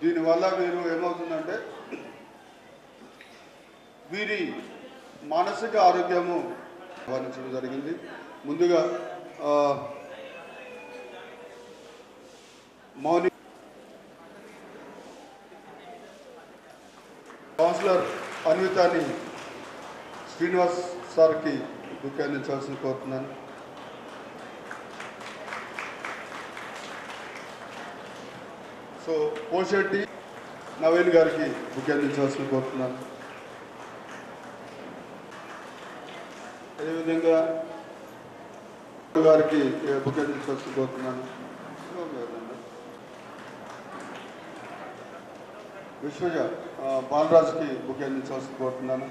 దీనివల్ల వీరు ఏమవుతుందంటే వీరి మానసిక ఆరోగ్యము వర్ణించడం జరిగింది. ముందుగా మౌని కౌన్సిలర్ అన్వితాని శ్రీనివాస్ సార్కి బుక్ అందించాల్సింది కోరుతున్నాను. సో పోషెట్టి నవీన్ గారికి బుక్ అందించాల్సింది కోరుతున్నాను. అదేవిధంగా గారికి బుక్ అందించాల్సింది కోరుతున్నాను. విశ్వజ బాలరాజ్కి బుక్ అందించాల్సింది కోరుతున్నాను.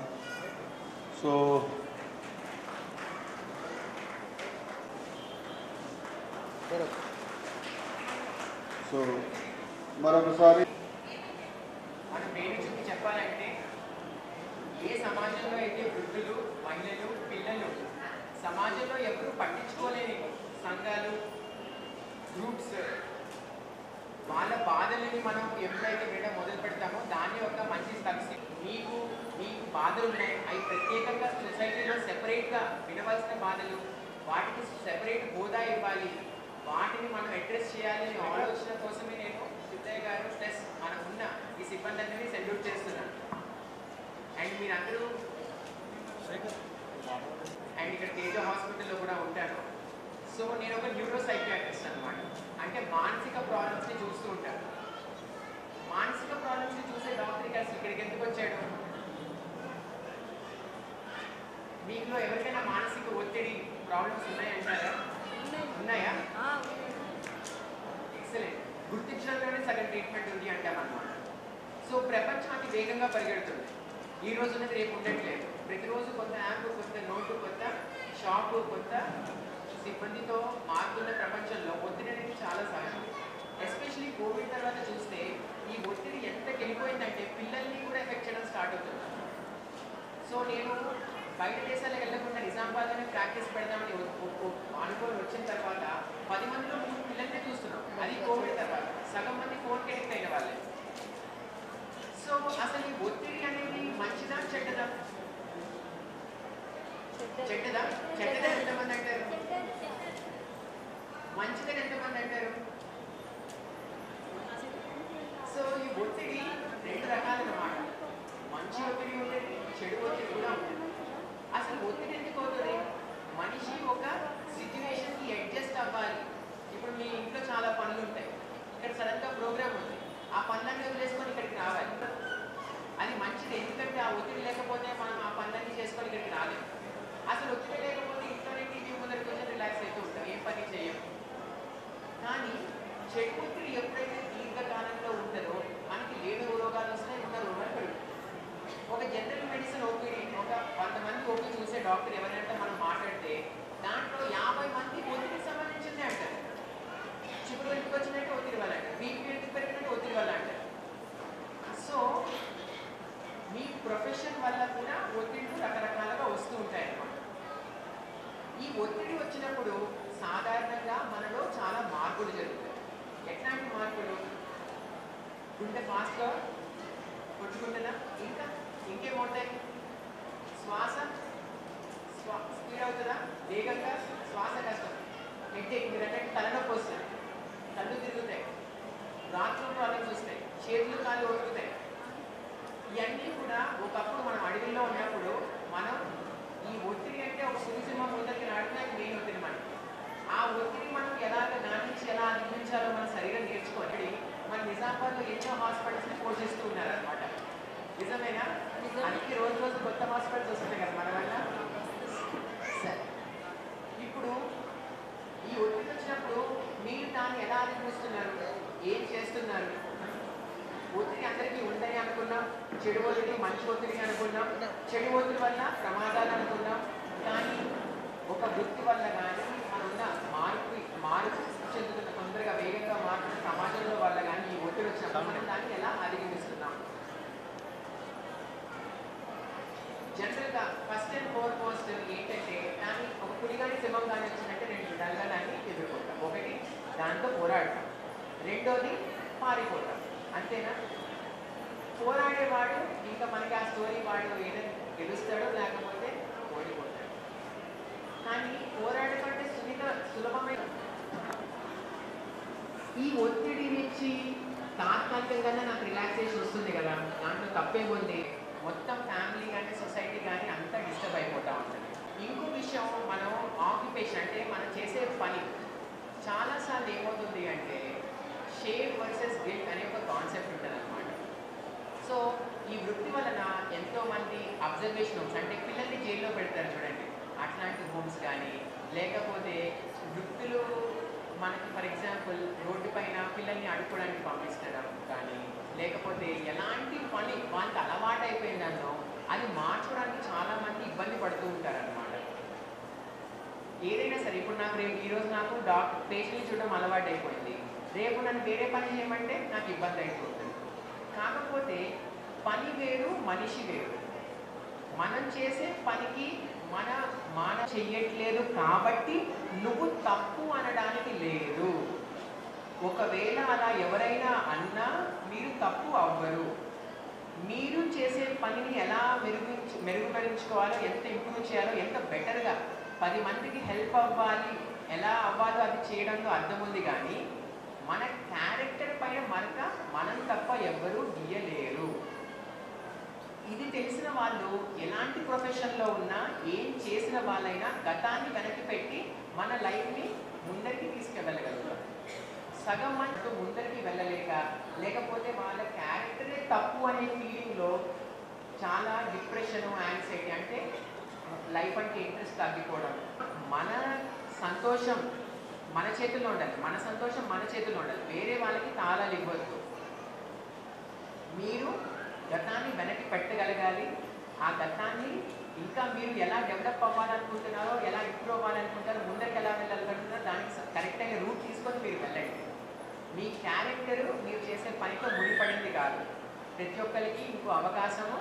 సో సో మరొకసారి మనం పేరు చూపి చెప్పాలంటే ఏ సమాజంలో అయితే వృద్ధులు, మహిళలు, పిల్లలు సమాజంలో ఎవరు పట్టించుకోలేని సంఘాలు, గ్రూప్స్ వాళ్ళ బాధలని మనం ఎప్పుడైతే వినడం మొదలు పెడతామో దాన్ని ఒక మంచి పరిస్థితి. మీకు బాధలు ఉన్నాయి, అవి ప్రత్యేకంగా సొసైటీలో సెపరేట్గా వినవలసిన బాధలు, వాటికి సెపరేట్ హోదా ఇవ్వాలి, వాటిని మనం అడ్రస్ చేయాలి అనే ఆలోచన కోసమే నేను సిద్ధయ్య గారు ప్లస్ మనకున్న ఈ సిబ్బంది అందరినీ సెల్యూట్ చేస్తున్నాను. అండ్ మీరందరూ అండ్ ఇక్కడ తేజ హాస్పిటల్లో కూడా ఉంటాను. సో నేను ఒక న్యూరో సైకియాట్రిస్ట్ అనమాట. అంటే మానసిక ప్రాబ్లమ్స్ని చూస్తూ ఉంటాను. మానసిక ప్రాబ్లమ్స్ని చూసే డాక్టర్కి అసలు ఇక్కడికి ఎందుకు వచ్చాడు? మీలో ఎవరికైనా మానసిక ఒత్తిడి ప్రాబ్లమ్స్ ఉన్నాయంటారా? ఉన్నాయా? ఎక్సలెంట్. గుర్తించడంలోనే సగం ట్రీట్మెంట్ ఉంది అంటామన్నమాట. సో ప్రపంచం అతి వేగంగా పరిగెడుతుంది. ఈ రోజు ఉన్నది రేపు ఉండట్లేదు. ప్రతిరోజు కొత్త యాప్, కొత్త నోటు, కొత్త షాపు, కొత్త సిబ్బందితో మారుతున్న ప్రపంచంలో ఒత్తిడి అనేది చాలా సహజం. ఎస్పెషలీ కోవిడ్ తర్వాత చూస్తే ఈ ఒత్తిడి ఎంత వెళ్ళిపోయిందంటే పిల్లల్ని కూడా ఎఫెక్ట్ చేయడం స్టార్ట్ అవుతుంది. సో నేను బయట దేశాలకు వెళ్ళకుండా నిజామాబాద్లోనే ప్రాక్టీస్ పెడదామని అనుకోని వచ్చిన తర్వాత 10 మందిలో 3 పిల్లల్ని చూస్తున్నాం. అది కోవిడ్ తర్వాత. సగం మంది ఫోన్కి ఎడిక్ట్ అయిన వాళ్ళే. సో అసలు ఈ ఒత్తిడి అనేది మంచిదా చెడ్డదా? చెడ్డదా? చెడ్డదా ఎంతమంది అంటారు? మంచిదని ఎంతమంది అంటారు? సో ఈ ఒత్తిడి 2 రకాలన్నమాట. మంచి ఒత్తిడి ఉంటుంది, చెడు ఒత్తిడి కూడా ఉంటుంది. అసలు ఒత్తిడి ఎందుకు అవుతుంది? మనిషి ఒక సిచ్యువేషన్కి అడ్జస్ట్ అవ్వాలి. ఇప్పుడు మీ ఇంట్లో చాలా పనులు ఉంటాయి, ఇక్కడ సడన్గా ప్రోగ్రామ్ ఉంది, ఆ పనులన్నీ వదిలేసుకొని ఇక్కడికి రావాలి. అది మంచిది, ఎందుకంటే ఆ ఒత్తిడి లేకపోతే మనం ఆ పనులన్నీ చేసుకొని ఇక్కడికి రాలేము. అసలు ఒత్తిడి లేకపోతే ఇంట్లోనే టీవీ ముందర కొంచెం రిలాక్స్ అవుతూ ఉంటాం, ఏం పని చేయం. కానీ చెడు ఒత్తిడి ఎప్పుడైతే దీర్ఘకాలంలో ఉంటుందో మనకి లేని రోగాలు వస్తాయి, ఉన్న రోగాలు పెరుగుతాయి. ఒక జనరల్ మెడిసిన్ ఓపీడీ, ఒక 100 మంది ఓపీ చూసే డాక్టర్ ఎవరైనా మనం మాట్లాడితే దాంట్లో 50 మంది ఒత్తిడికి సంబంధించిందే అంటారు. చిగురు ఎందుకు వచ్చినట్టు ఒత్తిడి వల్ల అంటారు, బీపీ ఎందుకు పెరిగినట్టు ఒత్తిడి వల్ల అంటారు. సో మీ ప్రొఫెషన్ వల్ల కూడా ఒత్తిడిలు రకరకాలుగా వస్తూ ఉంటాయి అన్నమాట. ఈ ఒత్తిడి వచ్చినప్పుడు సాధారణంగా మనలో చాలా మార్పులు జరుగుతాయి. ఎట్లాంటి మార్పులు? గుండె ఫాస్ట్గా కొట్టుకుంటున్నా, ఇంకేమవుతాయి? శ్వాస స్పీడ్ అవుతుందా? వేగంగా శ్వాస కష్టం, హెడ్ఏక్, మీరు అంటే తలనొప్పి వస్తుంది, కళ్ళు తిరుగుతాయి, రాత్రులు ప్రాబ్లమ్స్ వస్తాయి, చేతులు కాళ్ళు వణుకుతాయి. ఇవన్నీ కూడా ఒకప్పుడు మనం అడవిలో ఉన్నప్పుడు మనం ఈ ఒత్తిడి అంటే ఒక పులిసింహం ముందరికి నాటినాక మెయిన్ ఒత్తిడి మనకి. ఆ ఒత్తిడి మనం ఎలాగ నాటించి ఎలా అనిపించాలో మన శరీరం నేర్చుకొని మన నిజామాబాద్లో ఎన్నో హాస్పిటల్స్ని పోషిస్తూ ఉన్నారనమాట. నిజమేనా? అందుకే రోజు రోజు కొత్త హాస్పిటల్స్ వస్తున్నాయి కదా మన వల్ల. సరే, ఇప్పుడు ఈ ఒత్తిడి వచ్చినప్పుడు మీరు దాన్ని ఎలా అనిపిస్తున్నారు, ఏం చేస్తున్నారు? ఒత్తిడి అందరికీ ఉందని అనుకున్నాం, చెడు ఒత్తిడి మంచి ఒత్తిడి అనుకున్నాం, చెడు ఒత్తిడి వల్ల ప్రమాదాలు అనుకున్నాం. కానీ ఒక వృత్తి వల్ల కానీ మనన్న మార్పు చెందుతున్న తొందరగా వేగంగా మారుతున్న సమాజంలో వల్ల కానీ ఈ ఒత్తిడి వచ్చినప్పుడు మనం దాన్ని ఎలా అధిగమిస్తున్నాం? జనరల్గా ఫస్ట్ అండ్ ఫోర్మోస్ట్ ఏంటంటే దాన్ని ఒక పులిగాని సింహం కానీ వచ్చినట్టే 2 విధాలుగా దాన్ని ఎదుర్కొంటాం. ఒకటి దాంతో పోరాడతాం, రెండోది పారిపోతాం. అంతేనా? పోరాడేవాడు ఇంకా మనకి ఆ స్టోరీ వాడు ఏదైనా గెలుస్తాడో లేకపోతే ఓడిపోతాడు. కానీ పోరాడటం అంటే సులభమైన ఈ ఒత్తిడి నుంచి తాత్కాలికంగానే నాకు రిలాక్సేషన్ వస్తుంది కదా, దాంట్లో తప్పేముంది. మొత్తం ఫ్యామిలీ కానీ సొసైటీ కానీ అంతా డిస్టర్బ్ అయిపోతూ ఉంటుంది. ఇంకో విషయం, మనం ఆక్యుపేషన్ అంటే మనం చేసే పని చాలాసార్లు ఏమవుతుంది అంటే షేమ్ వర్సెస్ గిల్ట్ అనే ఒక కాన్సెప్ట్ ఉంటుంది అనమాట. సో ఈ వృత్తి వలన ఎంతోమంది అబ్జర్వేషన్ హోమ్స్ అంటే పిల్లల్ని జైల్లో పెడతారు చూడండి, అట్లాంటి హోమ్స్ కానీ, లేకపోతే వృత్తులు మనకి ఫర్ ఎగ్జాంపుల్ రోడ్డు పైన పిల్లల్ని ఆడుకోవడానికి పంపించడం కానీ, లేకపోతే ఎలాంటి పని వాళ్ళకి అలవాటు అయిపోయిందన్నో అది మార్చుకోవడానికి చాలామంది ఇబ్బంది పడుతూ ఉంటారనమాట. ఏదైనా సరే, ఇప్పుడు నాకు ఈరోజు నాకు పేషెంట్ని చూడడం అలవాటు అయిపోయింది, రేపు నన్ను వేరే పని చేయమంటే నాకు ఇబ్బంది అయిపోతుంది. కాకపోతే పని వేరు, మనిషి వేరు. మనం చేసే పనికి మన చెయ్యట్లేదు కాబట్టి నువ్వు తప్పు అనడానికి లేదు. ఒకవేళ అలా ఎవరైనా అన్నా మీరు తప్పు అవ్వరు. మీరు చేసే పనిని ఎలా మెరుగుపరుచుకోవాలో, ఎంత ఇంప్రూవ్ చేయాలో, ఎంత బెటర్గా 10 మందికి హెల్ప్ అవ్వాలి, ఎలా అవ్వాలో అది చేయడంలో అర్థం ఉంది. కానీ మన క్యారెక్టర్ పైన మరక మనం తప్ప ఎవ్వరూ గీయలేరు. ఇది తెలిసిన వాళ్ళు ఎలాంటి ప్రొఫెషన్లో ఉన్నా, ఏం చేసిన వాళ్ళైనా గతాన్ని వెనక్కి పెట్టి మన లైఫ్ని ముందరికి తీసుకెళ్ళగలుగుతారు. సగం మంది ముందరికి వెళ్ళలేక, లేకపోతే వాళ్ళ క్యారెక్టరే తప్పు అనే ఫీలింగ్లో చాలా డిప్రెషను, యాంగ్జైటీ, అంటే లైఫ్ అంటే ఇంట్రెస్ట్ తగ్గిపోవడం. మన సంతోషం మన చేతుల్లో ఉండాలి, మన సంతోషం మన చేతుల్లో ఉండాలి, వేరే వాళ్ళకి తాళాలు ఇవ్వద్దు. మీరు గతాన్ని వెనక్కి పెట్టగలగాలి. ఆ గతాన్ని ఇంకా మీరు ఎలా డెవలప్ అవ్వాలనుకుంటున్నారో, ఎలా ఇంప్రూవ్ అవ్వాలనుకుంటారో, ముందరికి ఎలా వెళ్ళాలనుకుంటున్నారో దానికి కరెక్ట్ అయిన రూట్ తీసుకొని మీరు వెళ్ళండి. మీ క్యారెక్టరు మీరు చేసే పనితో ముడిపడింది కాదు. ప్రతి ఒక్కరికి ఇంకో అవకాశము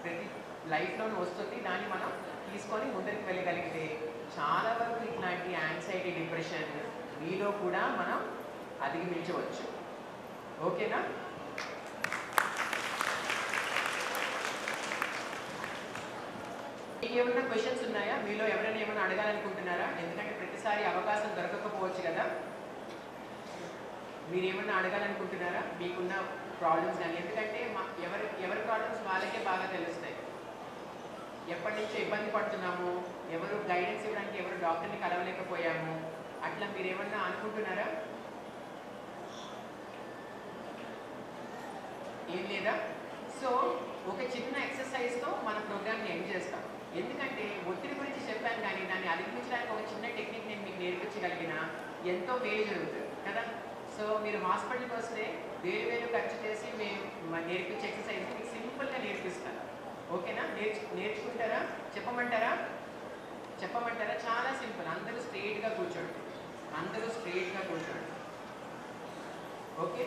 ప్రతి లైఫ్లోనూ వస్తుంది. దాన్ని మనం తీసుకొని ముందరికి వెళ్ళగలిగితే చాలా వరకు ఇట్లాంటి యాంగ్జైటీ, డిప్రెషన్ మీలో కూడా మనం అధిగమించవచ్చు. ఓకేనా? మీకు ఏమన్నా క్వశ్చన్స్ ఉన్నాయా? మీలో ఎవరైనా ఏమైనా అడగాలనుకుంటున్నారా? ఎందుకంటే ప్రతిసారి అవకాశం దొరకకపోవచ్చు కదా. మీరు ఏమన్నా అడగాలనుకుంటున్నారా? మీకున్న ప్రాబ్లమ్స్ కానీ, ఎందుకంటే ఎవరి ప్రాబ్లమ్స్ వాళ్ళకే బాగా తెలుస్తాయి. ఎప్పటి నుంచో ఇబ్బంది పడుతున్నాము, ఎవరు గైడెన్స్ ఇవ్వడానికి ఎవరు డాక్టర్ని కలవలేకపోయాము, అట్లా మీరు ఏమన్నా అనుకుంటున్నారా? ఏం లేదా? సో ఒక చిన్న ఎక్సర్సైజ్తో మన ప్రోగ్రామ్ని ఎండ్ చేస్తాం. ఎందుకంటే ఒత్తిడి గురించి చెప్పాను, కానీ దాన్ని అధిగమించడానికి ఒక చిన్న టెక్నిక్ నేను మీకు నేర్పించగలిగిన ఎంతో మేలు జరుగుతుంది కదా. సో మీరు హాస్పిటల్కి వస్తే వేరు ఖర్చు చేసి మేము నేర్పించే ఎక్సర్సైజ్ మీకు సింపుల్గా నేర్పిస్తాను. ఓకేనా? నేర్చుకుంటారా? చెప్పమంటారా? చాలా సింపుల్. అందరూ స్ట్రెయిట్గా కూర్చోండి. Okay,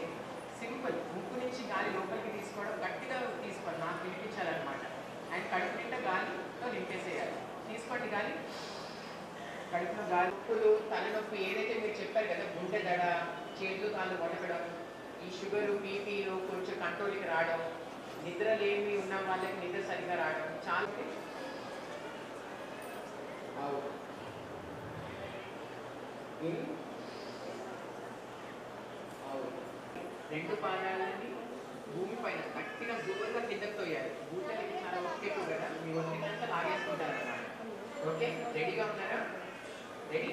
simple. ముక్కు నుంచి గాలి లోపలికి తీసుకోవడం, గట్టిగా తీసుకోవాలి, నాకు వినిపించాలన్నమాట. అండ్ కడుపు నిండా గాలితో నింపేసేయాలి. తీసుకోండి గాలి. కడుపులో గాలి. నొప్పులు, తలనొప్పి ఏదైతే మీరు చెప్పారు కదా, గుండె దడ, చేతులు కాళ్ళు వణకడం, ఈ షుగరు, బీపీలు కొంచెం కంట్రోల్కి రావడం, నిద్ర లేమి ఉన్న వాళ్ళకి నిద్ర సరిగా రావడం, చాలా రెండు పాదాలని భూమి పైన గట్టిగా దూరంగా కిందకు తోయాలి. భూతలకి చాలా ఒక్కెక్కువ కదా, మీ ఒత్తిడంతా లాగేసుకుంటారు అన్నమాట. ఓకే, రెడీగా ఉన్నారా? రెడీ?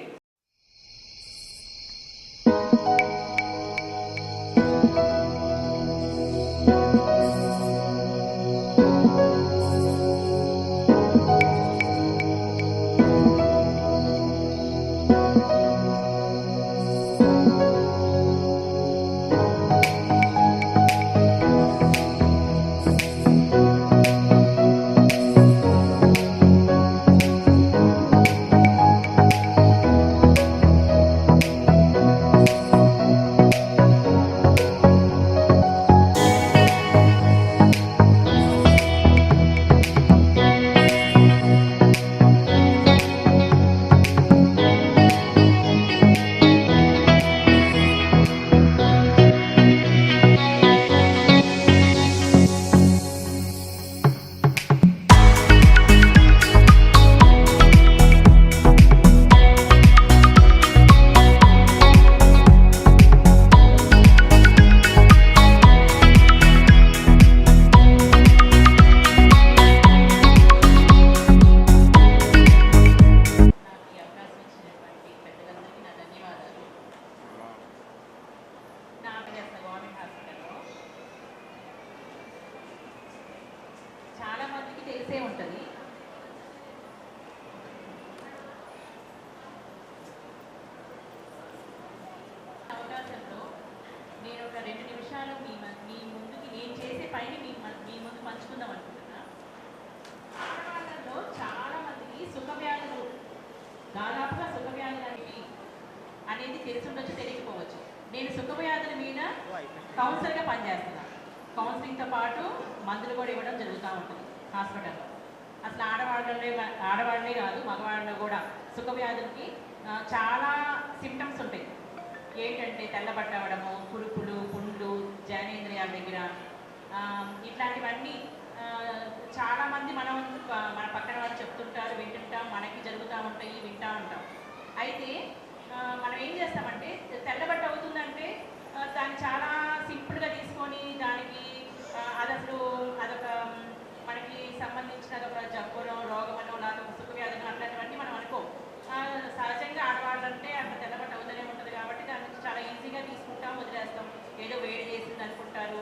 పైన మీ ముందు పంచుకుందాం అనుకుంటున్నా. ఆడవాళ్ళలో చాలా మందికి సుఖవ్యాధులు, దాదాపుగా సుఖవ్యాధులు అనేది తెలిసి ఉండొచ్చు, తెలియకపోవచ్చు. నేను సుఖవ్యాధుల మీద కౌన్సిలర్గా పనిచేస్తున్నాను. కౌన్సిలింగ్తో పాటు మందులు కూడా ఇవ్వడం జరుగుతూ ఉంటుంది హాస్పిటల్లో. అసలు ఆడవాళ్ళే కాదు, మగవాళ్ళలో కూడా సుఖవ్యాధులకి చాలా సిమ్టమ్స్ ఉంటాయి. ఏంటంటే తెల్లబట్ట అవ్వడము, కురుపులు, పుండ్లు, జననేంద్రియాల దగ్గర, ఇట్లాంటివన్నీ చాలామంది మన పక్కన వాళ్ళు చెప్తుంటారు, వింటుంటాం, మనకి జరుగుతూ ఉంటాయి, వింటూ ఉంటాం. అయితే మనం ఏం చేస్తామంటే తెల్లబట్ట అవుతుందంటే దాన్ని చాలా సింపుల్గా తీసుకొని దానికి అదొక మనకి సంబంధించిన అదొక జబ్బునో, రోగమనో, లేకపోతే సుఖవ్యాధులు అట్లాంటివన్నీ మనం అనుకో. సహజంగా ఆడవాళ్ళంటే అంత తెల్లబట్ట అవుతూనే ఉంటుంది కాబట్టి దాన్ని చాలా ఈజీగా తీసుకుంటాం, వదిలేస్తాం. ఏదో వేడి చేసింది అనుకుంటారు,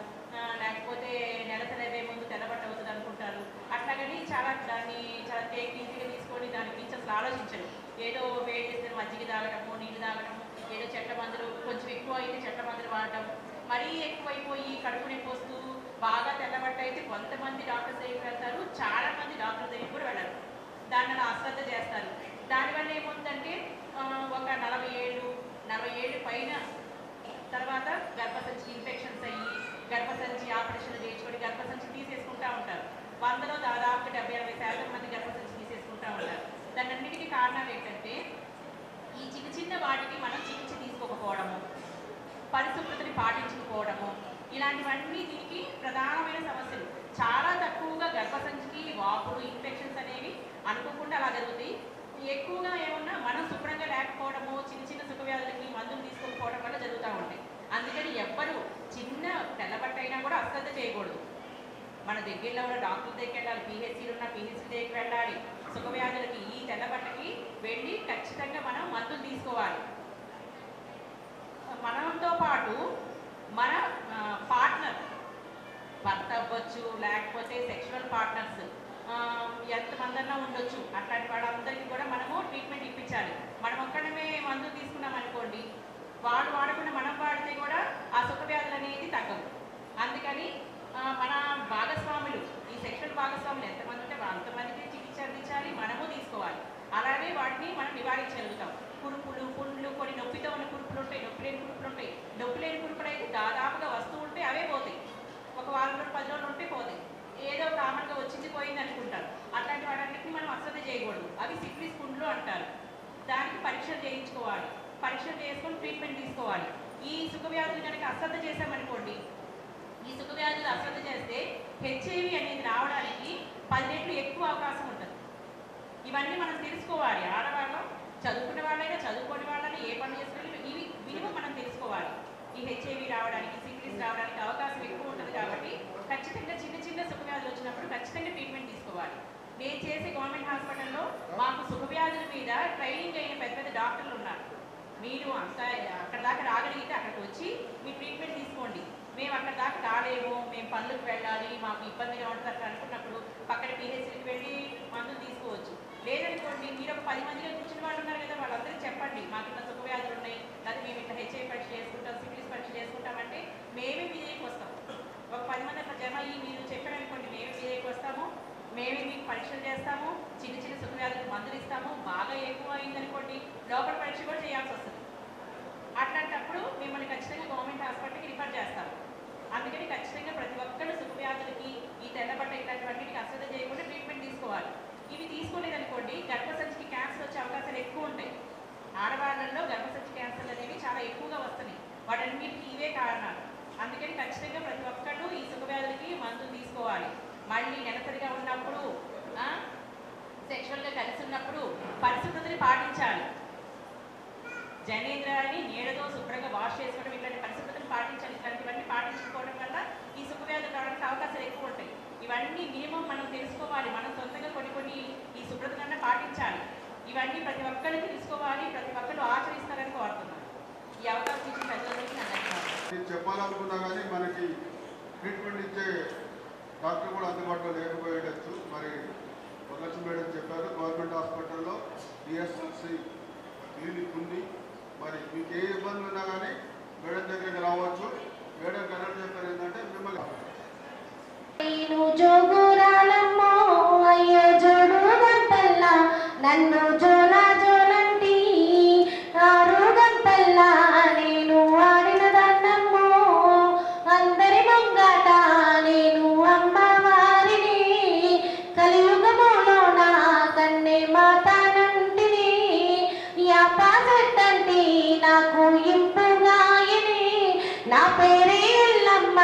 లేకపోతే నెలసలేవే ముందు తెల్లబట్ట అవుతుంది అనుకుంటారు. అట్లాగని దాన్ని చాలా ఈజీగా తీసుకొని దాని గురించి అసలు ఆలోచించరు. ఏదో వేడి చేస్తే మజ్జిగ తాగడము, నీళ్ళు తాగడము, ఏదో చెట్ల మందులు, కొంచెం ఎక్కువ అయితే చెట్ల మందులు వాడటం, మరీ ఎక్కువైపోయి కడుపు నొప్పి వస్తూ బాగా తెల్లబట్ట అయితే కొంతమంది డాక్టర్ దగ్గరికి వెళ్తారు, చాలామంది డాక్టర్ దగ్గరికి కూడా వెళ్ళరు. దాన్ని అశ్రద్ధ చేస్తారు. దానివల్ల ఏమవుతుందంటే ఒక 40 ఏళ్ళు పైన తర్వాత గర్భసంచి ఇన్ఫెక్షన్స్ అయ్యి గర్భసంచి ఆపరేషన్లు చేయించుకొని గర్భసంచి తీసేసుకుంటూ ఉంటారు. 100లో దాదాపు 70-80% మంది గర్భసంచి తీసేసుకుంటూ ఉంటారు. దాన్నింటికి కారణం ఏంటంటే ఈ చిన్న వాటికి మనం చికిత్స తీసుకోకపోవడము, పరిశుభ్రతని పాటించకపోవడము, ఇలాంటివన్నీ దీనికి ప్రధానమైన సమస్యలు. చాలా తక్కువగా గర్భసంచికి వాపులు, ఇన్ఫెక్షన్స్ అనేవి అనుకోకుండా అలా జరుగుతాయి. ఎక్కువగా ఏమన్నా మనం శుభ్రంగా లేకపోవడము, చిన్న సుఖవ్యాధులకి మందులు తీసుకోకపోవడం వల్ల జరుగుతూ ఉంటాయి. అందుకని ఎవ్వరూ చిన్న తెల్లబట్ట అయినా కూడా అశ్రద్ధ చేయకూడదు. మన దగ్గరలో ఉన్న డాక్టర్ దగ్గరికి వెళ్ళాలి, పిహెచ్సీలు ఉన్న పిహెచ్సీ దగ్గరికి వెళ్ళాలి. సుఖవ్యాధులకి ఈ తెల్లబట్టకి వెళ్ళి ఖచ్చితంగా మనం మందులు తీసుకోవాలి. మనతో పాటు మన పార్ట్నర్, భర్త అవ్వచ్చు, లేకపోతే సెక్షువల్ పార్ట్నర్స్ ఎంతమందన్నా ఉండొచ్చు, అట్లాంటి వాళ్ళందరికీ కూడా మనము ట్రీట్మెంట్ ఇప్పించాలి. మనం ఒక్కడమే మందులు తీసుకున్నాం అనుకోండి, వాళ్ళు వాడకుండా మనం వాడితే కూడా ఆ సుఖవ్యాధులు అనేది తగ్గవు. అందుకని మన భాగస్వాములు, ఈ సెక్షువల్ భాగస్వాములు ఎంతమంది ఉంటే అంతమందికి చికిత్స అందించాలి, మనము తీసుకోవాలి. అలాగే వాటిని మనం నివారించగలుగుతాం. కురుపులు, పుండ్లు, కొన్ని నొప్పితో ఉన్న కురుపులు ఉంటాయి, నొప్పి లేని కురుపులు ఉంటాయి. నొప్పి లేని కురుపులు అయితే దాదాపుగా వస్తూ ఉంటే అవే పోతాయి. ఒక వారం రోజులు 10 రోజులు ఉంటే పోతాయి. ఏదో కామన్గా వచ్చింది పోయింది అనుకుంటారు. అట్లాంటి వాటన్నిటిని మనం అశ్రద్ధ చేయకూడదు. అవి సిక్లిస్ పుండ్లు అంటారు. దానికి పరీక్షలు చేయించుకోవాలి, పరీక్షలు చేసుకొని ట్రీట్మెంట్ తీసుకోవాలి. ఈ సుఖవ్యాధులు కనుక అశ్రద్ధ చేసామనుకోండి, ఈ సుఖవ్యాధులు అశ్రద్ధ చేస్తే హెచ్ఐవి అనేది రావడానికి 10 రెట్లు ఎక్కువ అవకాశం ఉంటుంది. ఇవన్నీ మనం తెలుసుకోవాలి. ఆడవాళ్ళం, చదువుకున్న వాళ్ళైనా చదువుకోని వాళ్ళని ఏ పని చేసుకుని ఇవి విలువ మనం తెలుసుకోవాలి. ఈ హెచ్ఐవి రావడానికి, సిక్లిస్ రావడానికి అవకాశం ఎక్కువ ఉంటుంది కాబట్టి ఖచ్చితంగా చిన్న సుఖవ్యాధులు వచ్చినప్పుడు ఖచ్చితంగా ట్రీట్మెంట్ తీసుకోవాలి. నేను చేసే గవర్నమెంట్ హాస్పిటల్లో మాకు సుఖవ్యాధుల మీద ట్రైనింగ్ అయిన పెద్ద డాక్టర్లు ఉన్నారు. మీరు అక్కడ దాకా రాగలిగితే అక్కడికి వచ్చి మీ ట్రీట్మెంట్ తీసుకోండి. మేము అక్కడ దాకా రాలేము, మేము పనులకు వెళ్ళాలి, మాకు ఇబ్బందిగా ఉంటుంది అట్లా అనుకున్నప్పుడు పక్కన పిహెచ్సికి వెళ్ళి మందులు తీసుకోవచ్చు. లేదనుకోండి, మీరు ఒక 10 మందిగా కూర్చున్న వాళ్ళు ఉన్నారు కదా, వాళ్ళందరికీ చెప్పండి మాకు ఇట్లా సుఖవ్యాధులు ఉన్నాయి, లేదా మేము ఇట్లా హెచ్ఐవి పరీక్ష చేసుకుంటాం, సిక్లిస్ పరీక్ష చేసుకుంటామంటే మేమే మీ దగ్గరికి వస్తాం. ఒక 10 మంది అట్లా జమ అయ్యి మీరు చెప్పారనుకోండి, మేమే మీ దగ్గరికి వస్తాము, మేమే మీకు పరీక్షలు చేస్తాము, చిన్న సుఖవ్యాధులకు మందులు ఇస్తాము. బాగా ఎక్కువ అయిందనుకోండి లోపల పరీక్ష కూడా చేయాల్సి వస్తుంది. అట్లాంటప్పుడు మిమ్మల్ని ఖచ్చితంగా గవర్నమెంట్ హాస్పిటల్కి రిఫర్ చేస్తాము. అందుకని ఖచ్చితంగా ప్రతి ఒక్కరు సుఖవ్యాధులకి, ఈ తెల్లబట్ట ఇట్లాంటివన్నిటికి అశ్రద్ధ చేయకుండా ట్రీట్మెంట్ తీసుకోవాలి. ఇవి తీసుకోలేదనుకోండి గర్భసంచికి క్యాన్సర్ వచ్చే అవకాశాలు ఎక్కువ ఉంటాయి. ఆడవాళ్ళల్లో గర్భసంచి క్యాన్సర్లు అనేవి చాలా ఎక్కువగా వస్తున్నాయి. వాటన్నిటికీ ఇవే కారణాలు. అందుకని ఖచ్చితంగా ప్రతి ఒక్కళ్ళు ఈ సుఖవ్యాధులకి మందులు తీసుకోవాలి. మళ్ళీ నెలసరిగా ఉన్నప్పుడు, సెక్షువల్గా కలిసి ఉన్నప్పుడు పరిశుభ్రతని పాటించాలి. జనేంద్రాన్ని నీడతో శుభ్రంగా వాష్ చేసుకోవడం, ఇట్లాంటి పరిశుభ్రతను పాటించాలి. ఇట్లాంటివన్నీ పాటించుకోవడం వల్ల ఈ సుఖవ్యాధులు రావడానికి అవకాశాలు ఎక్కువ ఉంటాయి. ఇవన్నీ మినిమం మనం తెలుసుకోవాలి. మనం సొంతంగా కొన్ని ఈ శుభ్రతనన్నా పాటించాలి. ఇవన్నీ ప్రతి ఒక్కరికి తెలుసుకోవాలి, ప్రతి ఒక్కరు ఆచరిస్తారని కోరుతున్నాను. ఈ అవకాశం ఇచ్చిన ప్రజలందరికీ నా ధన్యవాదాలు. చెప్పాలనుకున్నా కానీ మనకి ట్రీట్మెంట్ ఇచ్చే డాక్టర్ కూడా అందుబాటులో లేకపోయేటచ్చు. మరి వరలక్ష్మి మేడం చెప్పారు, గవర్నమెంట్ హాస్పిటల్లో డిఎస్సి క్లినిక్ ఉంది. మరి మీకు ఏ ఇబ్బందులు ఉన్నా కానీ మేడం దగ్గరికి రావచ్చు. మేడం కరెక్ట్ చెప్పారు ఏంటంటే మిమ్మల్ని పాసెట్టండి నాకు ఇంపుగాయని నా పేరే ఎల్లమ్మ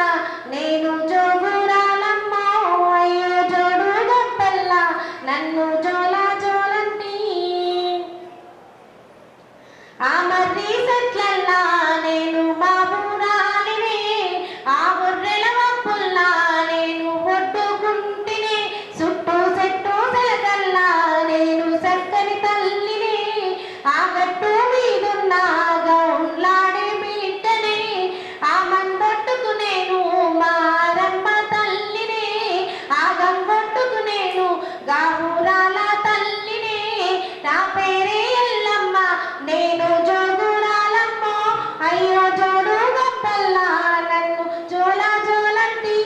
నేను జోగురాలమ్మ అయ్యో జోడు గొప్పల్ల నన్ను జోలా జోలంటి ఆ మర్రి చెట్లల్లా నేను మా ఊరాలిని ఆ గొర్రెల వంపుల్లా నేను ఒడ్డుకుంటిని చుట్టూ చెట్టు సెలకల్లా నేను చక్కని తల్లిని ఆ గట్టు మీదున్న గౌన్లాడే బిడ్డని ఆ మందొట్టుకు నేను మారమ్మ తల్లిని ఆ గంగొట్టుకు నేను గావురాల తల్లిని నా పేరే ఎల్లమ్మ నేను జోగురాలమ్మ అయ్యో జోడు గొప్పల్లా నన్ను జోలా జోలంటి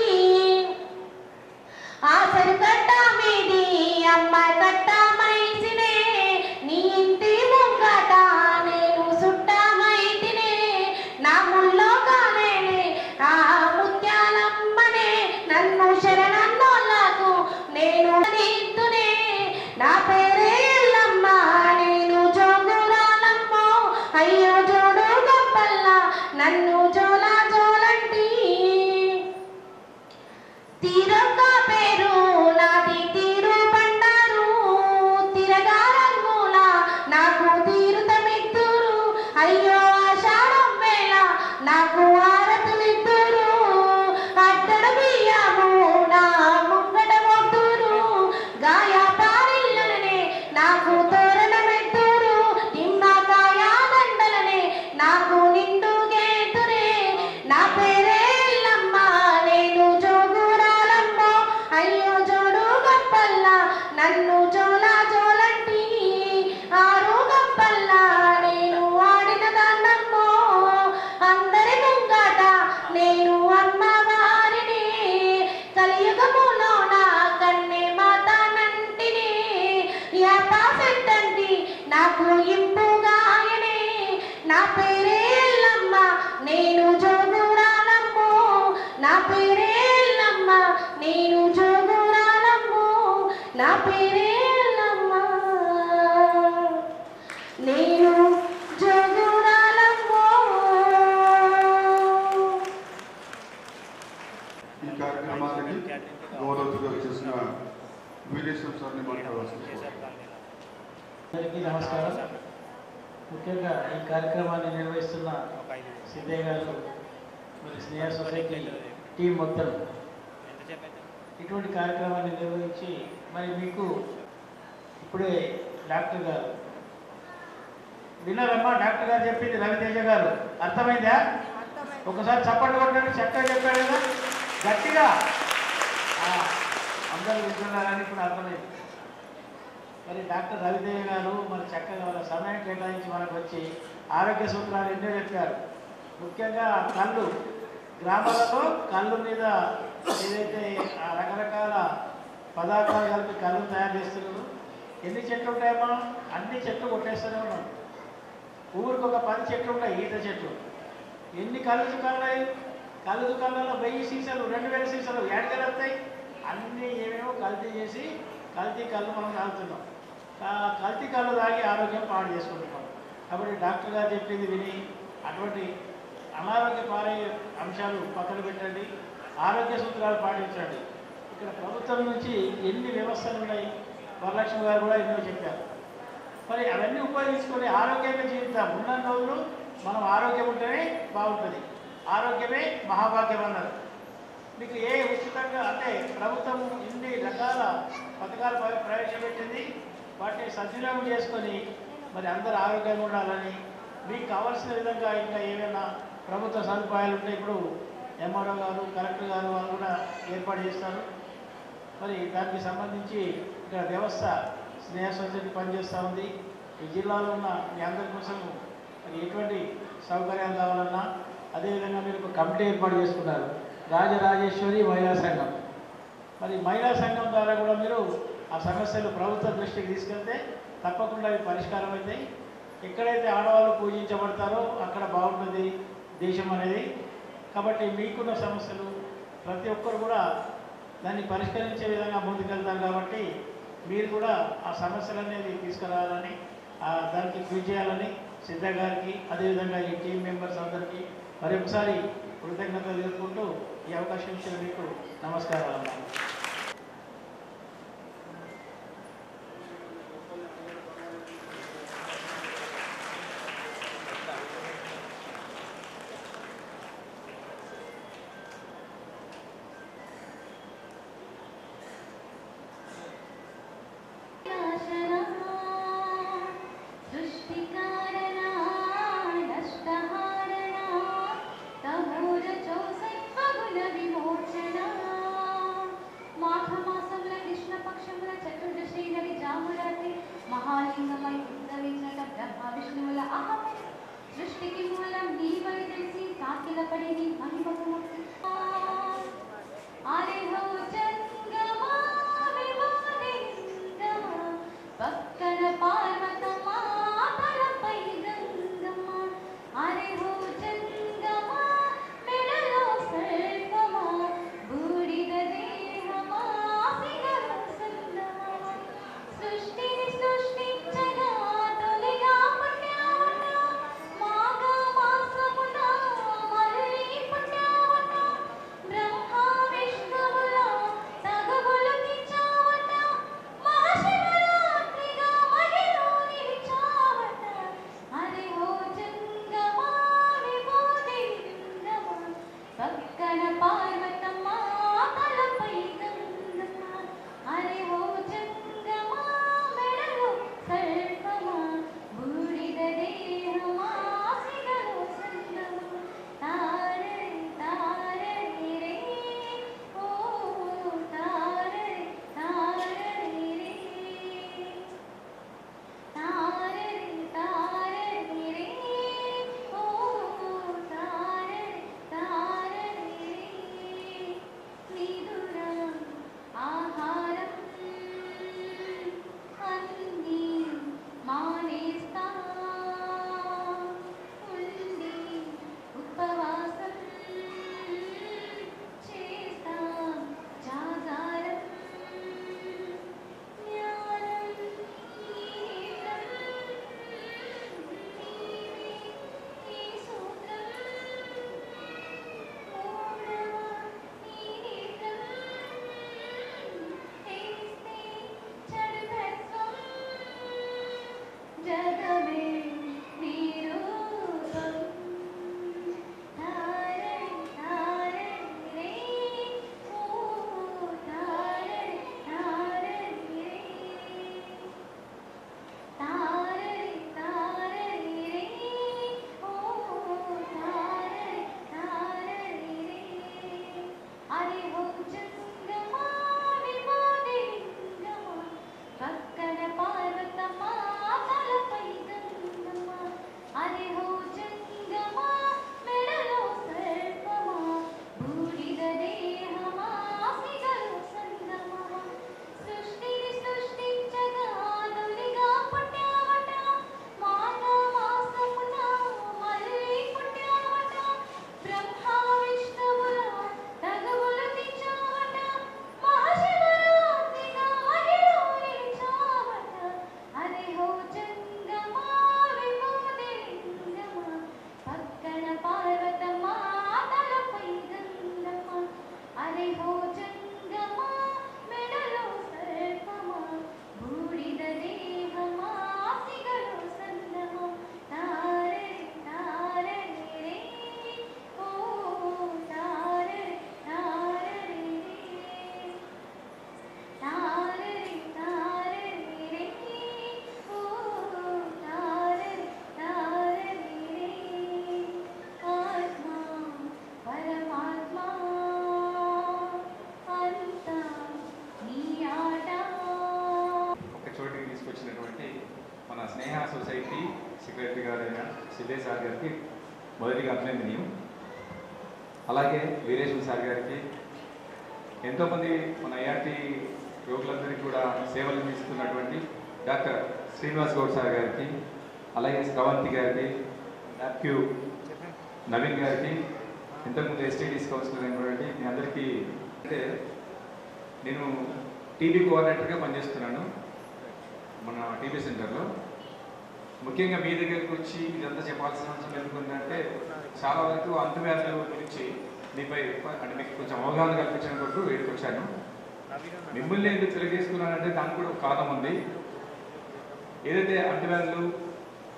ఆ సరికట్ట మీది అమ్మ కట్ట మైసినే నీ ఇంటి ముంగట నేను సుట్టమైతినే నా ముల్లో కాలేనే ఆ ముత్యాలమ్మనే నన్ను శరణన్నోళ్ళకు నేను నీతునే నా పేరే ఎల్లమ్మ నేను జోగురాలమ్మ అయ్యో జోడు గొప్పల్లా నన్ను జోలా జోలంటి తీరొక్క పేరు నాది తీరు బండారు తిరగా రంగుల నాకు తీరుతమిద్దూరు అయ్యో ఆషాఢం వేళ నాకు ఆరతులిద్దూరు అట్టడు బియ్యము నా ముంగట మొద్దూరు గాయ పారిల్లులనే నాకు తోరణమెద్దూరు నిమ్మకాయ దండలనే నాకు నిండు గేతురే నా పేరే ఎల్లమ్మ నేను జోగురాలమ్మ అయ్యో జోడు గొప్పల్లా నన్ను జోలా జోలంటి ఆరు గొప్పల్లా నేను ఆడిన దండమ్మో అందరి ముంగట నేను అమ్మవారిని కలియుగములో నా కన్నే మాతానంటిని యాపాసెట్టండి నాకు ఇంపుగాయనే నా పేరే ఎల్లమ్మ నేను జోగురాలమ్మ నా పేరే ఎల్లమ్మ నేను జోగురాలమ్మ నా పేరే ఎల్లమ్మ నేను జోగురాలమ్మ. ఈ కార్యక్రమానికి గౌరవంగా చేసిన వీరేశ్వర సార్ని మాట్లాడవలసింది. అందరికీ నమస్కారం. ముఖ్యంగా ఈ కార్యక్రమాన్ని నిర్వహిస్తున్న సిద్ధయ్య గారు మరి స్నేహ సొసైటీ టీం మొత్తం ఇటువంటి కార్యక్రమాన్ని నిర్వహించి మరి మీకు ఇప్పుడే డాక్టర్ గారు విన్నారమ్మా, డాక్టర్ గారు చెప్పింది రవితేజ గారు అర్థమైందా? ఒకసారి చప్పట్లు కొట్టండి, చక్కగా చెప్పాడు కదా గట్టిగా. అందరూ వింటున్నారని ఇప్పుడు అర్థమైంది. మరి డాక్టర్ రవితేజ గారు మరి చక్కగా వాళ్ళ సమయం కేటాయించి మనకు వచ్చి ఆరోగ్య సూత్రాలు ఎన్నో చెప్పారు. ముఖ్యంగా కళ్ళు, గ్రామాలలో కళ్ళు మీద ఏదైతే ఆ రకరకాల పదార్థాలు కలిపి కళ్ళు తయారు చేస్తున్నారు. ఎన్ని చెట్లు ఉంటాయమ్మా? అన్ని చెట్లు కొట్టేస్తూనే ఉన్నాం. ఊరికి ఒక 10 చెట్లు ఉంటాయి, ఈత చెట్లు. ఎన్ని కళ్ళు దుకాణాలు ఉన్నాయి? కళ్ళు దుకాణాలలో 1000 సీసాలు, 2000 సీసాలు ఏడగలు వస్తాయి. అన్నీ ఏమేమో కల్తీ చేసి కల్తీ కళ్ళు మనం తాగుతున్నాం. కల్తీ కళ్ళు తాగి ఆరోగ్యం పాడు చేసుకుంటున్నాం. కాబట్టి డాక్టర్ గారు చెప్పింది విని అటువంటి అనారోగ్య పారే అంశాలు పక్కన పెట్టండి, ఆరోగ్య సూత్రాలు పాటించండి. ఇక్కడ ప్రభుత్వం నుంచి ఎన్ని వ్యవస్థలు ఉన్నాయి, వరలక్ష్మి గారు కూడా ఎన్నో చెప్పారు. మరి అవన్నీ ఉపయోగించుకొని ఆరోగ్యంగా జీవిద్దాం. ఉన్న రోజులు మనం ఆరోగ్యం ఉంటేనే బాగుంటుంది. ఆరోగ్యమే మహాభాగ్యం అన్నారు. మీకు ఏ ఉచితంగా అంటే ప్రభుత్వం ఇన్ని రకాల పథకాలు ప్రవేశపెట్టింది, వాటిని సద్వినియోగం చేసుకొని మరి అందరూ ఆరోగ్యంగా ఉండాలని మీకు కావాల్సిన విధంగా ఇంకా ఏమైనా ప్రభుత్వ సదుపాయాలు ఉంటే ఇప్పుడు ఎంఆర్ఓ గారు, కలెక్టర్ గారు వాళ్ళు కూడా ఏర్పాటు చేస్తారు. మరి దానికి సంబంధించి ఇక్కడ వ్యవస్థ స్నేహ సొసైటీ పనిచేస్తూ ఉంది. ఈ జిల్లాలో ఉన్న మీ అందరి కోసం మరి ఎటువంటి సౌకర్యాలు కావాలన్నా అదేవిధంగా మీరు ఒక కమిటీ ఏర్పాటు చేసుకున్నారు, రాజరాజేశ్వరి మహిళా సంఘం. మరి మహిళా సంఘం ద్వారా కూడా మీరు ఆ సమస్యలు ప్రభుత్వ దృష్టికి తీసుకెళ్తే తప్పకుండా అవి పరిష్కారం అవుతాయి. ఎక్కడైతే ఆడవాళ్ళు పూజించబడతారో అక్కడ బాగుంటుంది దేశం అనేది. కాబట్టి మీకున్న సమస్యలు ప్రతి ఒక్కరు కూడా దాన్ని పరిష్కరించే విధంగా ముందుకెళ్తారు. కాబట్టి మీరు కూడా ఆ సమస్యలు అనేది తీసుకురావాలని దానికి కృషి చేయాలని సిద్ధ గారికి, అదేవిధంగా ఈ టీం మెంబర్స్ అందరికీ మరొకసారి కృతజ్ఞతలు తెలుపుకుంటూ ఈ అవకాశం ఇచ్చిన మీకు నమస్కారాలు అమ్మా. మహాలింగమై ఉద్భవించట బ్రహ్మ విష్ణువుల అహమే సృష్టికి మూలం నీవై తెలిసి సాకిలపడి నీ మహిమకు ముక్తి అరే హో జంగమా వివాదింగమా పక్కన పార్వతమా తలపై గంగమా అరే హో జంగమా మెడలో సర్పమా బూడిద దేహమా సిగలో సంగమా సృష్టిని సృష్టించగా తొలిగా పుట్టావట మాఘ మాసమున మళ్ళీ పుట్టావట బ్రహ్మ విష్ణువుల తగువులు తెచ్చావట మహాశివరాత్రిగా మహిలో నిలిచావట అరే హో జంగమా విభూతి లింగమా పక్కన పార్వతమ్మ తలపై గంగమ్మ అరే హో జంగమా మెడలో సర్పమా బూడిద దేహమా సిగలో సంగమా తారే తారే రే ఓ తారే తారే రే తారే తారే రే ఓ తారే తారే రే నిదురా ఆహారం అన్నీ మానేస్తా ఉండి ఉపవాసం చేస్తా జాగారం జ్ఞానం నీలం నీవే ఈ సూత్రం మూడవ ఈ నేత్రం తెరిస్తే చడుభస్వం జగమే నీ రూపం తారే తారే రే ఓ తారే తారే రే తారే తారే రే ఓ తారే తారే రే అరే హో జంగమా విభూతి లింగమా పక్కన పార్వతమా తలపై గంగమా అరే హో జంగమా మెడలో సర్పమా బూడిద దేహమా సిగలో సంగమా సృష్టిని సృష్టించగా తొలిగా పుట్టావట మాఘ మాసమున మళ్ళీ పుట్టావట బ్రహ్మ విష్ణువుల తగువులు తెచ్చావట మహాశివరాత్రిగా మహిలో నిలిచావట అరే హో జంగమా విభూతి లింగమా పక్కన పార్వతమా తలపై గంగమా అరే హో జంగమా మెడలో సర్పమా బూడిద దేహమా సిగలో సంగమా తారే తారే రే ఓ తారే తారే రే తారే తారే రే ఓ తారే తారే రే ఆత్మ పరమాత్మ అంతా నీ ఆట ఒక చోటికి తీసుకొచ్చినటువంటి మన స్నేహ సొసైటీ సెక్రటరీ గారైన సిద్ధే సార్ గారికి మొదటిగా అభినందనీయం. అలాగే వీరేశ్వర సార్ గారికి, ఎంతోమంది మన ఐఆర్టీ యోగులందరికీ కూడా సేవలు అందిస్తున్నటువంటి డాక్టర్ శ్రీనివాస్ గౌడ్ సార్ గారికి, అలాగే శ్రవంతి గారికి, యాప్క్యూ నవీన్ గారికి, ఇంతకుముందు ఎస్టీడీస్ కౌన్సిలర్ అయినటువంటి మీ అందరికీ, అంటే నేను టీబీ కోఆర్డినేటర్గా పనిచేస్తున్నాను మన టీబీ సెంటర్లో. ముఖ్యంగా మీ దగ్గరికి వచ్చి ఇదంతా చెప్పాల్సిన అవసరం ఎందుకుందంటే చాలా వరకు అంటువ్యాధుల గురించి మీపై అంటే మీకు కొంచెం అవగాహన కల్పించడం కొరకు వీడికి వచ్చాను. మిమ్మల్ని ఎందుకు తెలియజేసుకున్నానంటే దానికి కూడా ఒక కారణం ఉంది. ఏదైతే అంటువ్యాధులు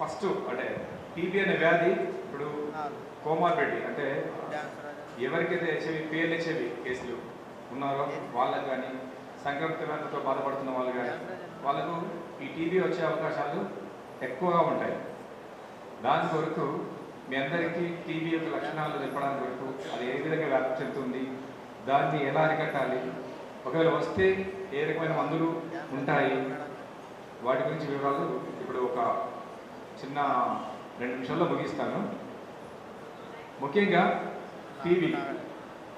ఫస్ట్ అంటే టీబీ అనే వ్యాధి ఇప్పుడు కోమార్బిడిటీ అంటే ఎవరికైతే PLHIV కేసులు ఉన్నారో వాళ్ళకు కానీ సంక్రమిత వ్యాధులతో బాధపడుతున్న వాళ్ళు కానీ వాళ్ళకు ఈ టీబీ వచ్చే అవకాశాలు ఎక్కువగా ఉంటాయి. దాని కొరకు మీ అందరికీ టీబీ యొక్క లక్షణాలు తెలపడానికి వరకు అది ఏ విధంగా వ్యాప్తి చెందుతుంది, దాన్ని ఎలా అరికట్టాలి, ఒకవేళ వస్తే ఏ రకమైన మందులు ఉంటాయి, వాటి గురించి వివరాలు ఇప్పుడు ఒక చిన్న 2 నిమిషాల్లో ముగిస్తాను. ముఖ్యంగా టీబీ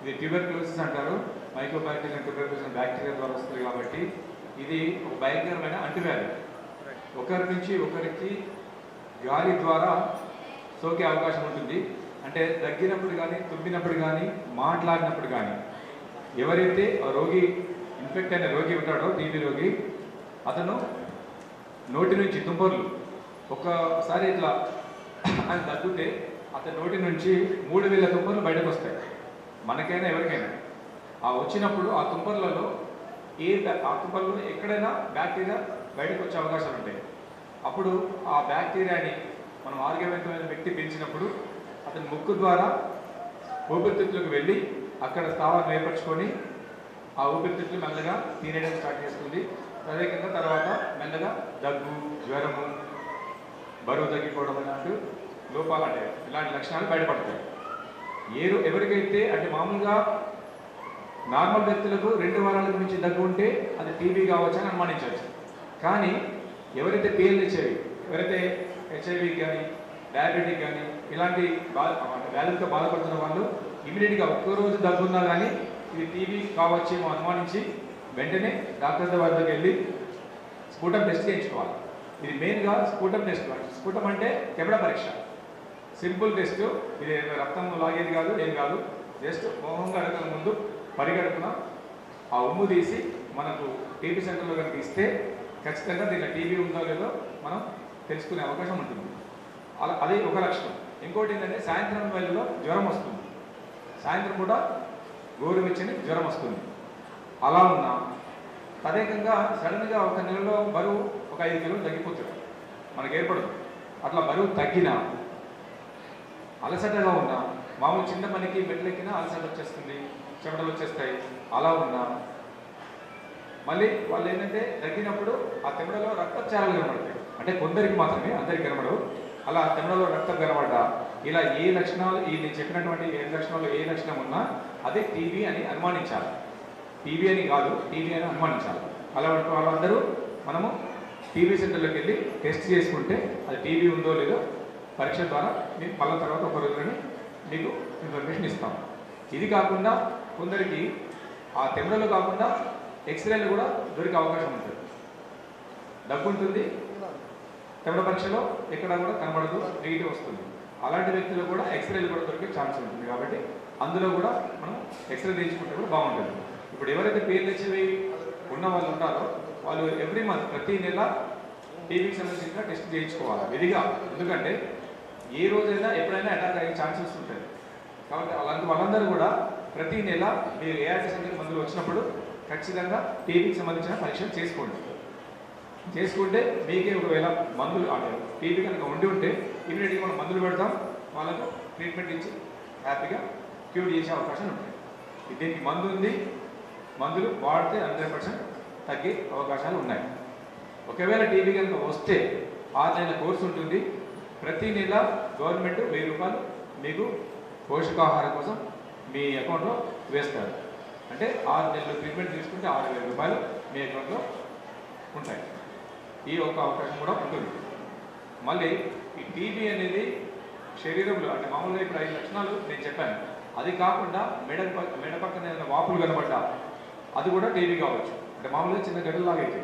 ఇది ట్యూబర్క్లోసిస్ అంటారు. మైక్రోబాక్టీరియల్ ట్యూబర్క్లోసిస్ బ్యాక్టీరియా ద్వారా వస్తుంది కాబట్టి ఇది ఒక భయంకరమైన అంటువ్యాధి. ఒకరి నుంచి ఒకరికి గాలి ద్వారా సోకే అవకాశం ఉంటుంది. అంటే దగ్గినప్పుడు కానీ తుమ్మినప్పుడు కానీ మాట్లాడినప్పుడు కానీ ఎవరైతే రోగి ఇన్ఫెక్ట్ అయిన రోగి ఉంటాడో టీబీ రోగి అతను నోటి నుంచి తుంపర్లు ఒక్కసారి ఇట్లా అని తగ్గితే అతని నోటి నుంచి 3000 తుంపర్లు బయటకు వస్తాయి. మనకైనా ఎవరికైనా ఆ వచ్చినప్పుడు ఆ తుంపర్లలో ఆ తుంపర్లో ఎక్కడైనా బ్యాక్టీరియా బయటకు వచ్చే అవకాశాలు ఉంటాయి. అప్పుడు ఆ బ్యాక్టీరియాని మనం ఆరోగ్యవంతమైన వ్యక్తి పెంచినప్పుడు అతని ముక్కు ద్వారా ఊపిరితిత్తులకు వెళ్ళి అక్కడ స్థావరం ఏర్పరచుకొని ఆ ఊపిరితిత్తులు మెల్లగా తినేయడం స్టార్ట్ చేస్తుంది. అదేవిధంగా తర్వాత మెల్లగా దగ్గు, జ్వరము, బరువు తగ్గిపోవడం లాంటి లోపాలు అంటే ఇలాంటి లక్షణాలు బయటపడతాయి. ఎవరికైతే అంటే మామూలుగా నార్మల్ వ్యక్తులకు 2 వారాలకు మించి దగ్గు ఉంటే అది టీబీ కావచ్చు అని అనుమానించవచ్చు. కానీ ఎవరైతే PLHIV ఎవరైతే HIV కానీ డయాబెటిక్ కానీ ఇలాంటి వ్యాధులతో బాధపడుతున్న వాళ్ళు ఇమీడియట్గా ఒక్కరోజు దగ్గున్నా కానీ ఇది టీబీ కావచ్చేమో అనుమానించి వెంటనే డాక్టర్ వద్దకు వెళ్ళి స్ఫూటం టెస్ట్ చేయించుకోవాలి. ఇది మెయిన్గా స్ఫూటం టెస్ట్. స్ఫూటం అంటే కెమెరా పరీక్ష, సింపుల్ టెస్ట్. ఇది రక్తం లాగేది కాదు, ఏం కాదు. జస్ట్ మొహం గడకల ముందు పరిగడుపున ఆ ఉమ్ము తీసి మనకు టీబీ సెంటర్లో కనుక ఇస్తే ఖచ్చితంగా దీనిలో టీబీ ఉందో లేదో మనం తెలుసుకునే అవకాశం ఉంటుంది. అది ఒక లక్షణం. ఇంకోటి ఏంటంటే సాయంత్రం వేళలో జ్వరం వస్తుంది, సాయంత్రం కూడా గోరువెచ్చని జ్వరం వస్తుంది. అలా ఉన్నా తదేకంగా సడన్గా ఒక నెలలో బరువు ఒక 5 కిలోలు తగ్గిపోతుంది, మనకు ఏర్పడదు. అట్లా బరువు తగ్గినా అలసటగా ఉన్నా మామూలు చిన్న పనికి మెట్లెక్కినా అలసట వచ్చేస్తుంది, చెమటలు వచ్చేస్తాయి. అలా ఉన్నా మళ్ళీ వాళ్ళు ఏంటంటే తగ్గినప్పుడు ఆ తెమడలో రక్తచారాలు కనబడతాయి. అంటే కొందరికి మాత్రమే, అందరికి కనబడవు. అలా తెమడలో రక్తం కనబడ్డా ఇలా ఏ లక్షణాలు నేను చెప్పినటువంటి 7 లక్షణాలు ఏ లక్షణం ఉన్నా అదే టీబీ అని అనుమానించాలి. టీబీ అని కాదు, టీబీ అని అనుమానించాలి. అలా వాళ్ళందరూ మనము టీబీ సెంటర్లోకి వెళ్ళి టెస్ట్ చేసుకుంటే అది టీబీ ఉందో లేదో పరీక్ష ద్వారా మీకు మళ్ళీ తర్వాత ఒక రోజులని మీకు ఇన్ఫర్మేషన్ ఇస్తాం. ఇది కాకుండా కొందరికి ఆ తెమడలు కాకుండా ఎక్స్రేలు కూడా దొరికే అవకాశం ఉంటుంది. దగ్గు ఉంటుంది, తెమడ పరీక్షలో ఎక్కడ కూడా కనబడదు, నెగిటివ్ వస్తుంది. అలాంటి వ్యక్తులు కూడా ఎక్స్రేలు కూడా దొరికే ఛాన్స్ ఉంటుంది. కాబట్టి అందులో కూడా మనం ఎక్స్రే తీయించుకుంటే కూడా బాగుంటుంది. ఇప్పుడు ఎవరైతే PLHIV ఉన్న వాళ్ళు ఉంటారో వాళ్ళు ఎవ్రీ మంత్ ప్రతి నెల టీబీకి సంబంధించిన టెస్ట్ చేయించుకోవాలి విధిగా. ఎందుకంటే ఏ రోజైనా ఎప్పుడైనా అటాక్ అయ్యే ఛాన్సెస్ ఉంటాయి. కాబట్టి అలాంటి వాళ్ళందరూ కూడా ప్రతి నెల మీరు ART సెంటర్ మందులు వచ్చినప్పుడు ఖచ్చితంగా టీబీకి సంబంధించిన పరీక్షలు చేసుకుంటే మీకే ఒకవేళ మందులు అంటే టీబీ కనుక ఉంటే ఇమీడియట్గా మనం మందులు పెడతాం, వాళ్ళకు ట్రీట్మెంట్ ఇచ్చి హ్యాపీగా క్యూర్ చేసే అవకాశాలు ఉంటాయి. దీనికి మందు ఉంది, మందులు వాడితే 100% తగ్గే అవకాశాలు ఉన్నాయి. ఒకవేళ టీబీ కనుక వస్తే 6 నెలల కోర్సు ఉంటుంది. ప్రతి నెల గవర్నమెంట్ 1000 రూపాయలు మీకు పోషకాహారం కోసం మీ అకౌంట్లో వేస్తారు. అంటే 6 నెలలు ట్రీట్మెంట్ తీసుకుంటే 6000 రూపాయలు మీ అకౌంట్లో ఉంటాయి. ఈ ఒక అవకాశం కూడా ఉంటుంది. మళ్ళీ ఈ టీబీ అనేది శరీరంలో అంటే మామూలుగా ఇప్పుడు 5 లక్షణాలు నేను చెప్పాను. అది కాకుండా మెడ పక్కన ఏదైనా వాపులు కనబడ్డా అది కూడా టీబీ కావచ్చు. అంటే మామూలుగా చిన్న గడ్డలాగా అయితే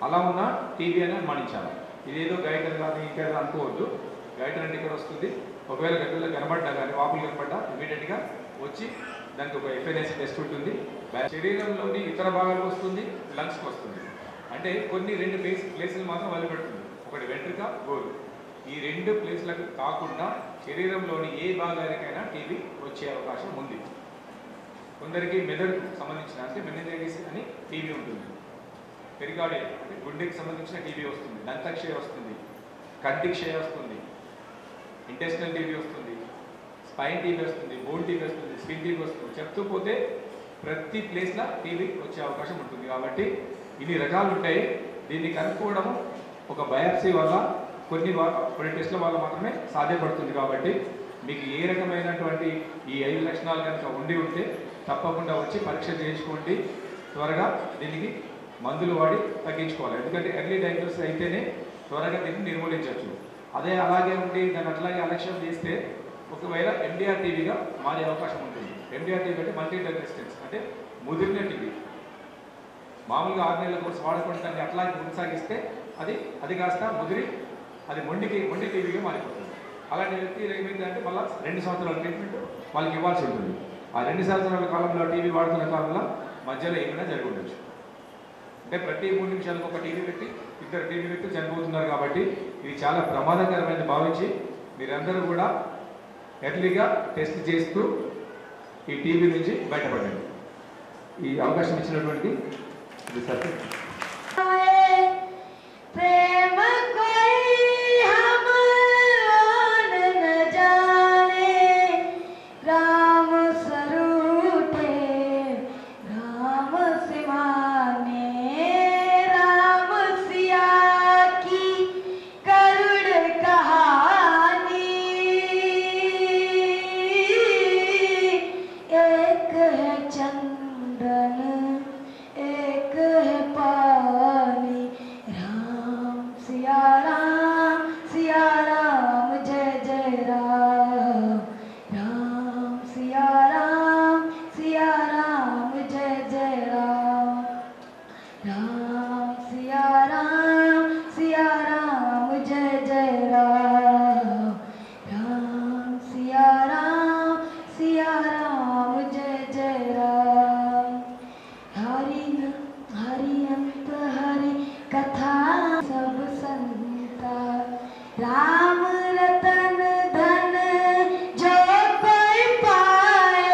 అలా ఉన్న టీబీ అని అనుమానించాలి. ఇదేదో గైటర్ కానీ ఇంకా అనుకోవద్దు. గైటర్ అంటే ఇక్కడ వస్తుంది. ఒకవేళ గడ్డలో కనబడ్డా కానీ వాపులు కనబడ్డా ఇమీడియట్గా వచ్చి దానికి ఒక FNAC టెస్ట్ ఉంటుంది. శరీరంలోని ఇతర భాగాలకు వస్తుంది, లంగ్స్కి వస్తుంది. అంటే కొన్ని 2 ప్లేసులు మాత్రం వదిలిపెడుతుంది. ఒకటి వెంట్రుక, గోరు. ఈ 2 ప్లేస్లకు కాకుండా శరీరంలోని ఏ భాగానికైనా టీబీ వచ్చే అవకాశం ఉంది. కొందరికి మెదడుకు సంబంధించిన అంటే మెనింజైటిస్ అని టీబీ ఉంటుంది. పెరికార్డియల్ అంటే గుండెకి సంబంధించిన టీబీ వస్తుంది, దంతక్షయ వస్తుంది, కంటి క్షయ వస్తుంది, ఇంటెస్టినల్ టీబీ వస్తుంది, స్పైన్ టీబీ వస్తుంది, బోన్ టీబీ వస్తుంది, స్కిన్ టీబీ వస్తుంది. చెప్తూ పోతే ప్రతి ప్లేస్లో టీబీ వచ్చే అవకాశం ఉంటుంది. కాబట్టి ఇన్ని రకాలు ఉంటాయి. దీన్ని కనుక్కోవడము ఒక బయాప్సీ వల్ల కొన్ని టెస్ట్ల వల్ల మాత్రమే సాధ్యపడుతుంది. కాబట్టి మీకు ఏ రకమైనటువంటి ఈ 5 లక్షణాలు కనుక ఉంటే తప్పకుండా వచ్చి పరీక్ష చేయించుకోండి. త్వరగా దీనికి మందులు వాడి తగ్గించుకోవాలి. ఎందుకంటే ఎర్లీ డయాగ్నోసిస్ అయితేనే త్వరగా దీన్ని నిర్మూలించవచ్చు. అదే అలాగే ఉండి దాన్ని అట్లాగే అలక్ష్యం చేస్తే ఒకవేళ ఎండిఆర్ టీబీగా మారే అవకాశం ఉంటుంది. ఎండిఆర్ టీబీ అంటే మల్టీ డ్రగ్ రెసిస్టెన్స్ అంటే ముదిరిన టీబీ. మామూలుగా 6 నెలల కోర్సు వాడకుండా దాన్ని అట్లాగే కొనసాగిస్తే అది కాస్త ముదిరి అది మొండి టీబీగా మారిపోతుంది. అలాంటి వ్యక్తి ఏమైందంటే మళ్ళీ 2 సంవత్సరాల ట్రీట్మెంట్ వాళ్ళకి ఇవ్వాల్సి ఉంటుంది. ఆ 2 సంవత్సరాల కాలంలో టీబీ వాడుతున్న కాలంలో మధ్యలో ఏమైనా జరిగి ఉండొచ్చు. అంటే ప్రతి 3 నిమిషాలకు ఒక టీబీ పెట్టి 2 టీబీ వ్యక్తులు చనిపోతున్నారు. కాబట్టి ఇది చాలా ప్రమాదకరమైన భావించి మీరందరూ కూడా ఎర్లీగా టెస్ట్ చేస్తూ ఈ టీబీ నుంచి బయటపడండి. ఈ అవకాశం ఇచ్చినటువంటి ఇది సార్ प्रेम कोई हम न जाने, राम स्वरूपे राम से माने, राम सिया की करुण कहानी, एक है चंदन एक है पानी, राम सिया राम जय जय राम, राम सिया राम जय जय राम, राम सिया राम जय जय राम, राम सिया राम जय जय राम। हरि अंत हरि कथा सब संता, राम रतन धन जो कोई पाए,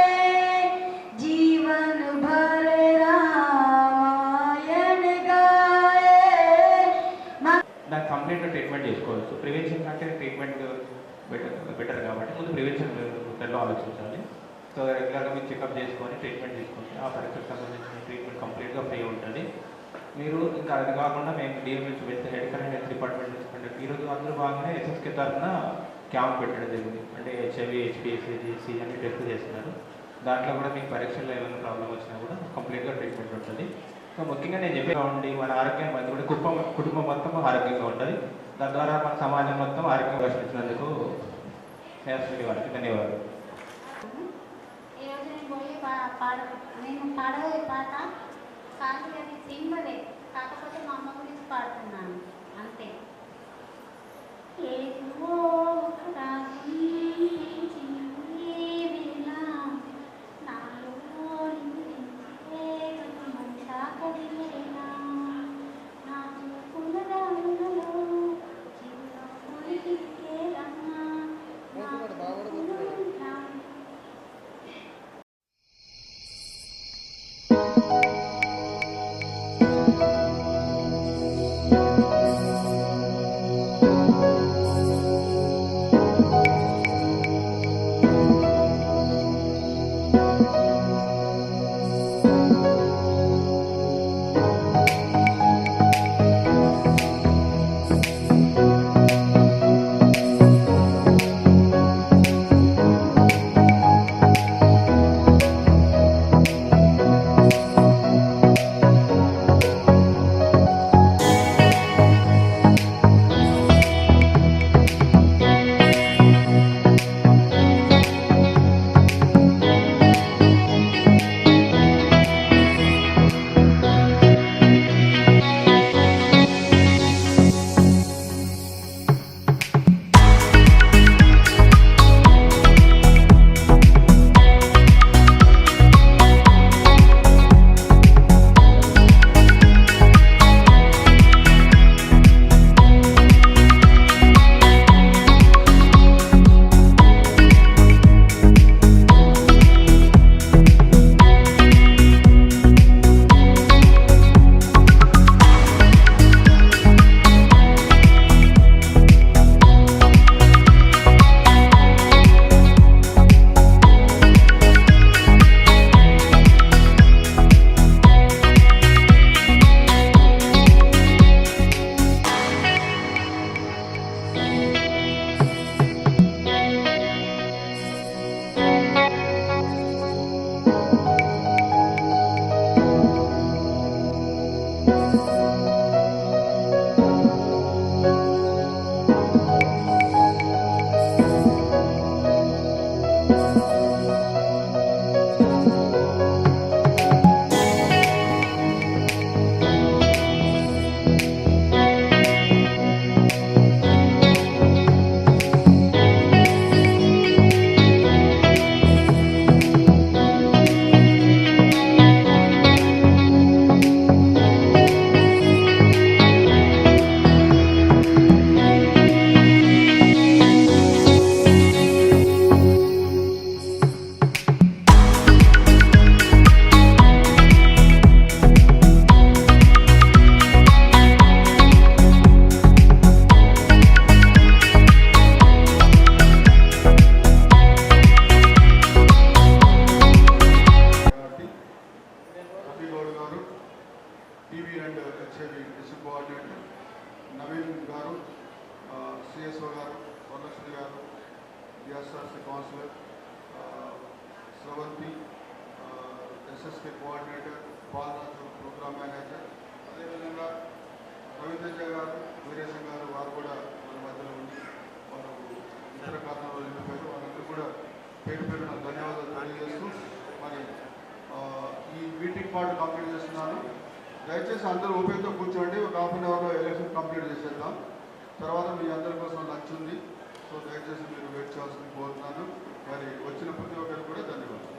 जीवन भर रामायण गाए। దానికి కంప్లీట్గా ట్రీట్మెంట్ చేసుకోవచ్చు. ప్రివెన్షన్ కంటే ట్రీట్మెంట్ బెటర్ కాబట్టి ముందు ప్రివెన్షన్ మెథడ్లో ఆలోచించాలి. సో రెగ్యులర్గా మీరు చెకప్ చేసుకొని ట్రీట్మెంట్ తీసుకుంటే ఆ పరీక్షకు సంబంధించిన ట్రీట్మెంట్ కంప్లీట్గా ఫ్రీ ఉంటుంది. మీరు ఇంకా అది కాకుండా మేము DMH medical and health department తీసుకుంటే ఈరోజు అందరూ బాగానే ఎస్ఎస్కే తరఫున క్యాంప్ పెట్టడం జరిగింది. అంటే హెచ్ఐవి హెచ్పిఎస్సి అన్ని టెస్ట్ చేస్తున్నారు. దాంట్లో కూడా మీకు పరీక్షల్లో ఏమైనా ప్రాబ్లం వచ్చినా కూడా కంప్లీట్గా ట్రీట్మెంట్ ఉంటుంది. సో ముఖ్యంగా నేను చెప్పేలా ఉండి మన ఆరోగ్యం మంది కూడా కుటుంబం మొత్తం ఆరోగ్యంగా ఉంటుంది. దాని ద్వారా మన సమాజం మొత్తం ఆరోగ్యంగా రక్షించినందుకు వారికి ధన్యవాదాలు. ఈరోజు నేను పాడబోయే పాట కానీ అది సింబలే, కాకపోతే మా అమ్మ గురించి పాడుతున్నాను అంతే. ఏదో ఒక రాగం పిలిచింది వేళ, నాలో నిందించే గగనమంతా కదిలేలా, నా చూపుల రంగులలో చిరునవ్వులు చిలికేలమ్మా, నా చూపులు Thank you. SRC counsellor, Sravanthi, SSK coordinator, Balaraju program manager, అదేవిధంగా రవితేజ గారు, వీరేశం గారు, వారు కూడా మన మధ్యలో ఉండి వాళ్ళు ఇతర కారణాలు వెళ్ళిపోయారు. వాళ్ళందరూ కూడా పేరు పేరున ధన్యవాదాలు తెలియజేస్తూ మరి ఈ మీటింగ్ పార్ట్ కంప్లీట్ చేస్తున్నాను. దయచేసి అందరూ ఓపికతో కూర్చోండి. ఒక హాఫ్ అన్ అవర్లో ఎలక్షన్ కంప్లీట్ చేసేద్దాం. తర్వాత మీ అందరి కోసం లంచ్ ఉంది. సో దయచేసి మీరు వెయిట్ చేయాల్సింది కోరుతున్నాను. మరి వచ్చిన ప్రతి ఒక్కరికి కూడా ధన్యవాదాలు.